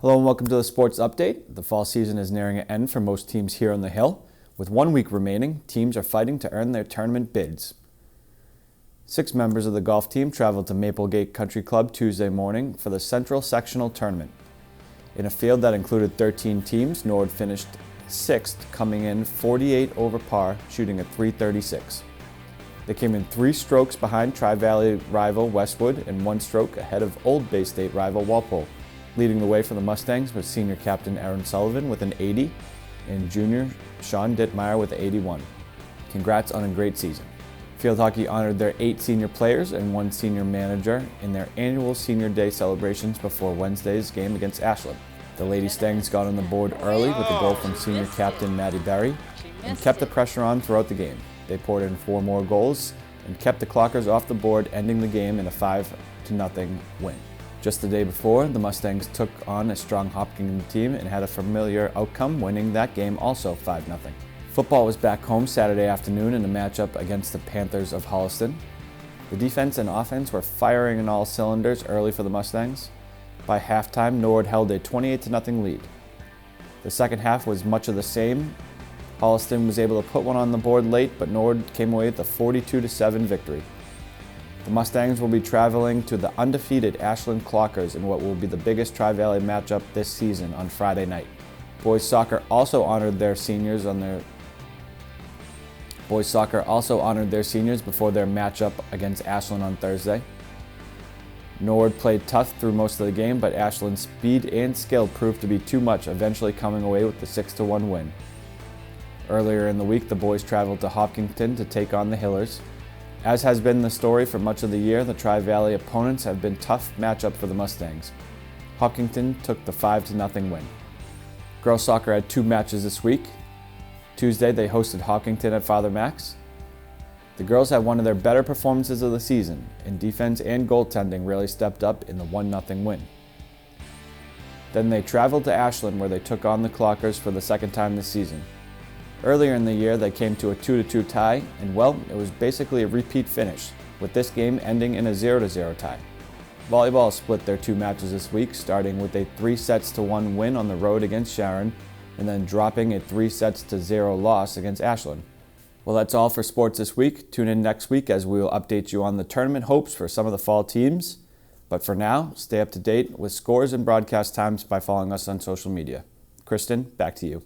Hello and welcome to the Sports Update. The fall season is nearing an end for most teams here on the Hill. With 1 week remaining, teams are fighting to earn their tournament bids. 6 members of the golf team traveled to Maplegate Country Club Tuesday morning for the Central Sectional Tournament. In a field that included 13 teams, Norwood finished 6th, coming in 48 over par, shooting a .336. They came in 3 strokes behind Tri-Valley rival Westwood and 1 stroke ahead of Old Bay State rival Walpole. Leading the way for the Mustangs was senior captain Aaron Sullivan with an 80 and junior Sean Dittmeyer with an 81. Congrats on a great season. Field hockey honored their 8 senior players and 1 senior manager in their annual Senior Day celebrations before Wednesday's game against Ashland. The Lady Stangs got on the board early with a goal from senior captain Maddie Berry and kept the pressure on throughout the game. They poured in 4 more goals and kept the Clockers off the board, ending the game in a 5-0 win. Just the day before, the Mustangs took on a strong Hopkinton team and had a familiar outcome, winning that game also 5-0. Football was back home Saturday afternoon in a matchup against the Panthers of Holliston. The defense and offense were firing on all cylinders early for the Mustangs. By halftime, Norwood held a 28-0 lead. The second half was much of the same. Holliston was able to put one on the board late, but Norwood came away with a 42-7 victory. The Mustangs will be traveling to the undefeated Ashland Clockers in what will be the biggest Tri-Valley matchup this season on Friday night. Boys soccer also honored their seniors before their matchup against Ashland on Thursday. Norwood played tough through most of the game, but Ashland's speed and skill proved to be too much, eventually coming away with the 6-1 win. Earlier in the week, the boys traveled to Hopkinton to take on the Hillers. As has been the story for much of the year, the Tri-Valley opponents have been tough matchup for the Mustangs. Hopkinton took the 5-0 win. Girls soccer had 2 matches this week. Tuesday, they hosted Hopkinton at Father Max. The girls had one of their better performances of the season, and defense and goaltending really stepped up in the 1-0 win. Then they traveled to Ashland, where they took on the Clockers for the second time this season. Earlier in the year, they came to a 2-2 tie, and well, it was basically a repeat finish, with this game ending in a 0-0 tie. Volleyball split their 2 matches this week, starting with a 3-1 win on the road against SHARON, and then dropping a 3-0 loss against Ashland. Well, that's all for sports this week. Tune in next week as we will update you on the tournament hopes for some of the fall teams. But for now, stay up to date with scores and broadcast times by following us on social media. Kristen, back to you.